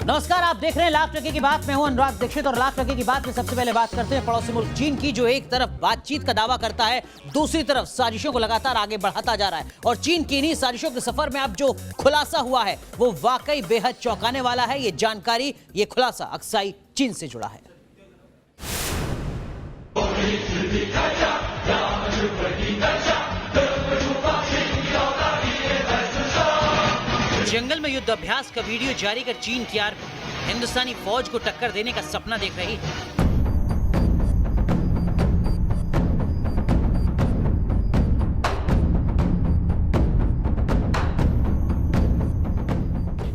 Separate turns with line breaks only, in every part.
नमस्कार, आप देख रहे हैं लाख टके की बात। मैं हूं अनुराग दीक्षित और लाख टके की बात में सबसे पहले बात करते हैं पड़ोसी मुल्क चीन की, जो एक तरफ बातचीत का दावा करता है, दूसरी तरफ साजिशों को लगातार आगे बढ़ाता जा रहा है। और चीन की इन्हीं साजिशों के सफर में अब जो खुलासा हुआ है वो वाकई बेहद चौंकाने वाला है। ये जानकारी, ये खुलासा अक्साई चीन से जुड़ा है। जंगल में युद्ध अभ्यास का वीडियो जारी कर चीन की आर्मी हिंदुस्तानी फौज को टक्कर देने का सपना देख रही है।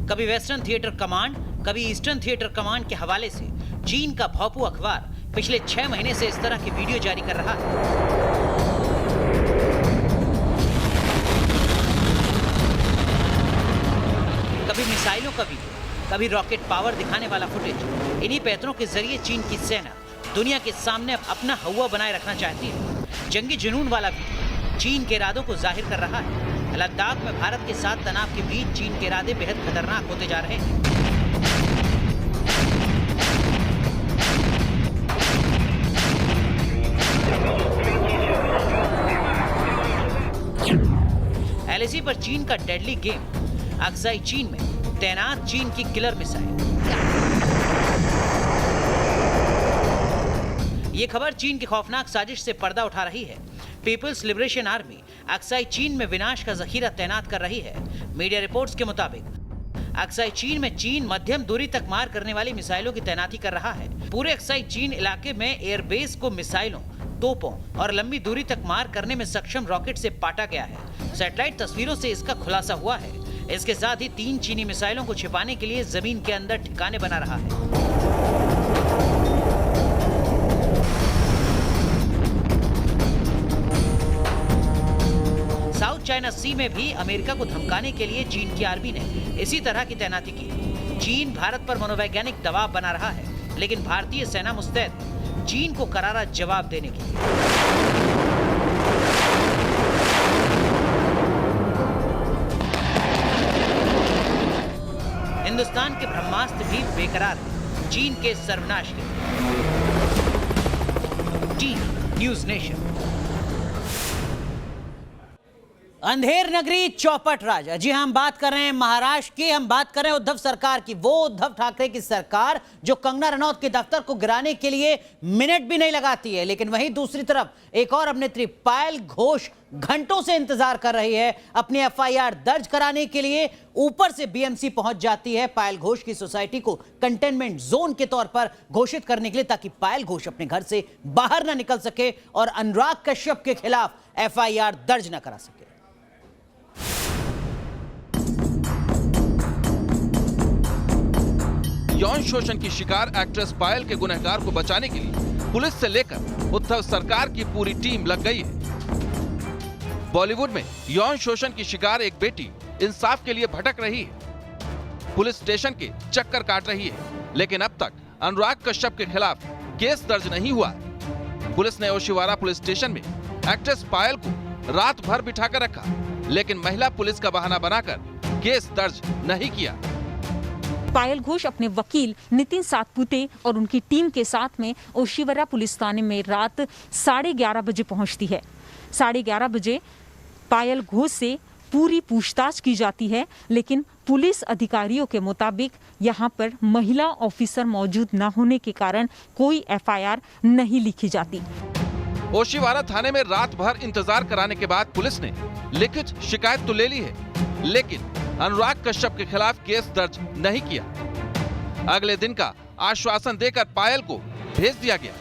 कभी वेस्टर्न थिएटर कमांड, कभी ईस्टर्न थिएटर कमांड के हवाले से चीन का भोंपू अखबार पिछले 6 महीने से इस तरह के वीडियो जारी कर रहा है। कभी मिसाइलों का वीडियो, कभी रॉकेट पावर दिखाने वाला फुटेज। इन्हीं पैतरों के जरिए चीन की सेना दुनिया के सामने अपना हवा बनाए रखना चाहती है। जंगी जुनून वाला वीडियो चीन के इरादों को जाहिर कर रहा है। लद्दाख में भारत के साथ तनाव के बीच चीन के इरादे बेहद खतरनाक होते जा रहे हैं। एलएसी पर चीन का डेडली गेम, अक्साई चीन में तैनात चीन की किलर मिसाइल। ये खबर चीन की खौफनाक साजिश से पर्दा उठा रही है। पीपल्स लिबरेशन आर्मी अक्साई चीन में विनाश का जखीरा तैनात कर रही है। मीडिया रिपोर्ट्स के मुताबिक अक्साई चीन में चीन मध्यम दूरी तक मार करने वाली मिसाइलों की तैनाती कर रहा है। पूरे अक्साई चीन इलाके में एयरबेस को मिसाइलों, तोपों और लंबी दूरी तक मार करने में सक्षम रॉकेट से पाटा गया है। सैटेलाइट तस्वीरों से इसका खुलासा हुआ है। इसके साथ ही 3 चीनी मिसाइलों को छिपाने के लिए जमीन के अंदर ठिकाने बना रहा है। साउथ चाइना सी में भी अमेरिका को धमकाने के लिए चीन की आर्मी ने इसी तरह की तैनाती की। चीन भारत पर मनोवैज्ञानिक दबाव बना रहा है, लेकिन भारतीय सेना मुस्तैद चीन को करारा जवाब देने के लिए। हिंदुस्तान के ब्रह्मास्त्र भी बेकरार है चीन के सर्वनाश के। चीन न्यूज नेशन। अंधेर नगरी चौपट राज। जी हम बात कर रहे हैं महाराष्ट्र की, हम बात कर रहे हैं उद्धव सरकार की। वो उद्धव ठाकरे की सरकार जो कंगना रनौत के दफ्तर को गिराने के लिए मिनट भी नहीं लगाती है। लेकिन वहीं दूसरी तरफ एक और अभिनेत्री पायल घोष घंटों से इंतजार कर रही है अपनी एफआईआर दर्ज कराने के लिए। ऊपर से बीएमसी पहुंच जाती है पायल घोष की सोसाइटी को कंटेनमेंट जोन के तौर पर घोषित करने के लिए, ताकि पायल घोष अपने घर से बाहर ना निकल सके और अनुराग कश्यप के खिलाफ एफआईआर दर्ज ना करा सके।
यौन शोषण की शिकार एक्ट्रेस पायल के गुनहगार को बचाने के लिए पुलिस से लेकर उद्धव सरकार की पूरी टीम लग गई है। बॉलीवुड में यौन शोषण की शिकार एक बेटी इंसाफ के लिए भटक रही है, पुलिस स्टेशन के चक्कर काट रही है, लेकिन अब तक अनुराग कश्यप के खिलाफ केस दर्ज नहीं हुआ है। पुलिस ने ओशिवारा पुलिस स्टेशन में एक्ट्रेस पायल को रात भर बिठाकर रखा, लेकिन महिला पुलिस का बहाना बनाकर केस दर्ज नहीं किया।
पायल घोष अपने वकील नितिन सातपुते और उनकी टीम के साथ में ओशिवरा पुलिस थाने में रात 11:30 बजे पहुंचती है। 11:30 बजे पायल घोष से पूरी पूछताछ की जाती है, लेकिन पुलिस अधिकारियों के मुताबिक यहाँ पर महिला ऑफिसर मौजूद न होने के कारण कोई एफआईआर नहीं लिखी जाती।
ओशिवारा थाने में रात भर इंतजार कराने के बाद पुलिस ने लिखित शिकायत तो ले ली है, लेकिन अनुराग कश्यप के खिलाफ केस दर्ज नहीं किया। अगले दिन का आश्वासन देकर पायल को भेज दिया गया,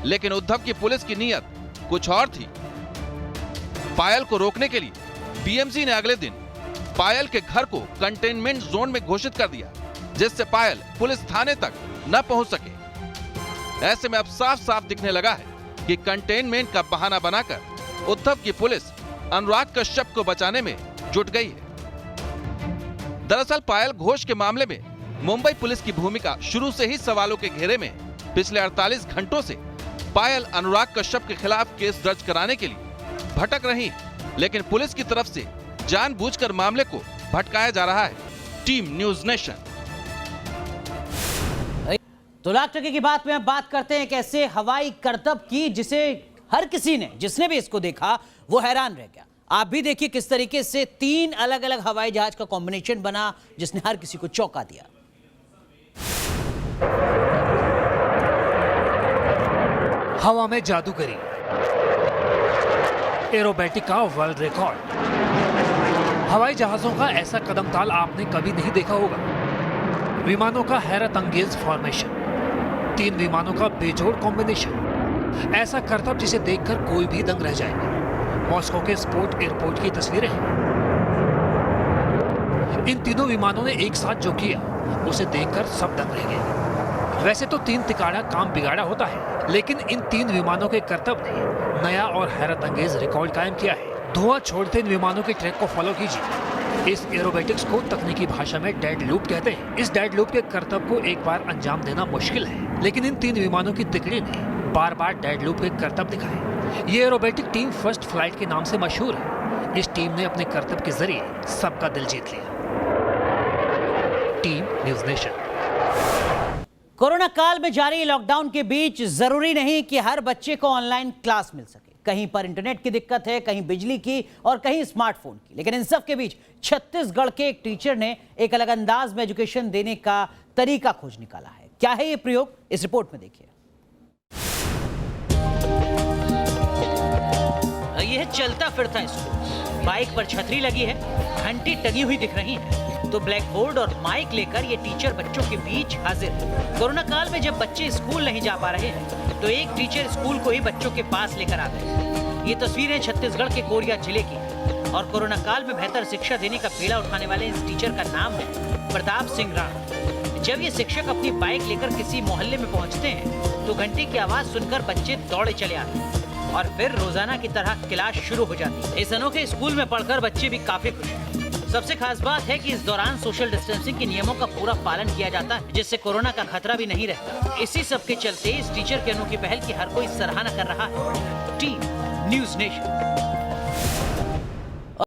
लेकिन उद्धव की पुलिस की नीयत कुछ और थी। पायल को रोकने के लिए बीएमसी ने अगले दिन पायल के घर को कंटेनमेंट जोन में घोषित कर दिया, जिससे पायल पुलिस थाने तक न पहुंच सके। ऐसे में अब साफ साफ दिखने लगा है कि कंटेनमेंट का बहाना बनाकर उद्धव की पुलिस अनुराग कश्यप को बचाने में जुट गई है। दरअसल पायल घोष के मामले में मुंबई पुलिस की भूमिका शुरू से ही सवालों के घेरे में। पिछले 48 घंटों से पायल अनुराग कश्यप के खिलाफ केस दर्ज कराने के लिए भटक रही, लेकिन पुलिस की तरफ से जानबूझकर मामले को भटकाया जा रहा है। Team news nation.
तो लाख टके की बात में अब बात करते हैं एक ऐसे हवाई करतब की जिसे हर किसी ने, जिसने भी इसको देखा वो हैरान रह गया। आप भी देखिए किस तरीके से 3 अलग अलग हवाई जहाज का कॉम्बिनेशन बना जिसने हर किसी को चौंका दिया।
हवा में जादूगरी, एरोबेटिक का वर्ल्ड रिकॉर्ड। हवाई जहाजों का ऐसा कदमताल आपने कभी नहीं देखा होगा। विमानों का हैरत अंगेज फॉर्मेशन, 3 विमानों का बेजोड़ कॉम्बिनेशन, ऐसा करतब जिसे देखकर कोई भी दंग रह जाएगा। मॉस्को के स्पोर्ट एयरपोर्ट की तस्वीरें हैं। इन तीनों विमानों ने एक साथ जो किया उसे देखकर सब दंग रह गए। वैसे तो 3 तिकाड़ा काम बिगाड़ा होता है, लेकिन इन 3 विमानों के करतब ने नया और हैरत अंगेज रिकॉर्ड कायम किया है। धुआं छोड़ते इन विमानों के ट्रैक को फॉलो कीजिए। इस एरोबेटिक्स को तकनीकी भाषा में डेड लूप कहते हैं। इस डेड लूप के करतब को एक बार अंजाम देना मुश्किल है, लेकिन इन 3 विमानों की तिकड़ी ने बार बार डेड लूप के करतब दिखाए। ये एरोबेटिक टीम फर्स्ट फ्लाइट के नाम से मशहूर है। इस टीम ने अपने करतब के जरिए सबका दिल जीत लिया। Team news nation.
कोरोना काल में जारी लॉकडाउन के बीच जरूरी नहीं कि हर बच्चे को ऑनलाइन क्लास मिल सके। कहीं पर इंटरनेट की दिक्कत है, कहीं बिजली की और कहीं स्मार्टफोन की। लेकिन इन सब के बीच छत्तीसगढ़ के एक टीचर ने एक अलग अंदाज में एजुकेशन देने का तरीका खोज निकाला है। क्या है ये प्रयोग, इस रिपोर्ट में देखिए। यह चलता फिरता स्कूल, बाइक पर छतरी लगी है, घंटी टंगी हुई दिख रही है, तो ब्लैक बोर्ड और माइक लेकर ये टीचर बच्चों के बीच हाजिर है। कोरोना काल में जब बच्चे स्कूल नहीं जा पा रहे हैं तो एक टीचर स्कूल को ही बच्चों के पास लेकर आ गए। ये तस्वीरें छत्तीसगढ़ के कोरिया जिले की और कोरोना काल में बेहतर शिक्षा देने का बीड़ा उठाने वाले इस टीचर का नाम है प्रताप सिंह राणा। जब ये शिक्षक अपनी बाइक लेकर किसी मोहल्ले में पहुंचते हैं तो घंटी की आवाज सुनकर बच्चे दौड़े चले आते हैं और फिर रोजाना की तरह क्लास शुरू हो जाती है। इस अनोखे स्कूल में पढ़कर बच्चे भी काफी खुश हैं। सबसे खास बात है कि इस दौरान सोशल डिस्टेंसिंग के नियमों का पूरा पालन किया जाता है, जिससे कोरोना का खतरा भी नहीं रहता। इसी सब के चलते इस टीचर के अनोखी पहल की हर कोई सराहना कर रहा है। Team news nation.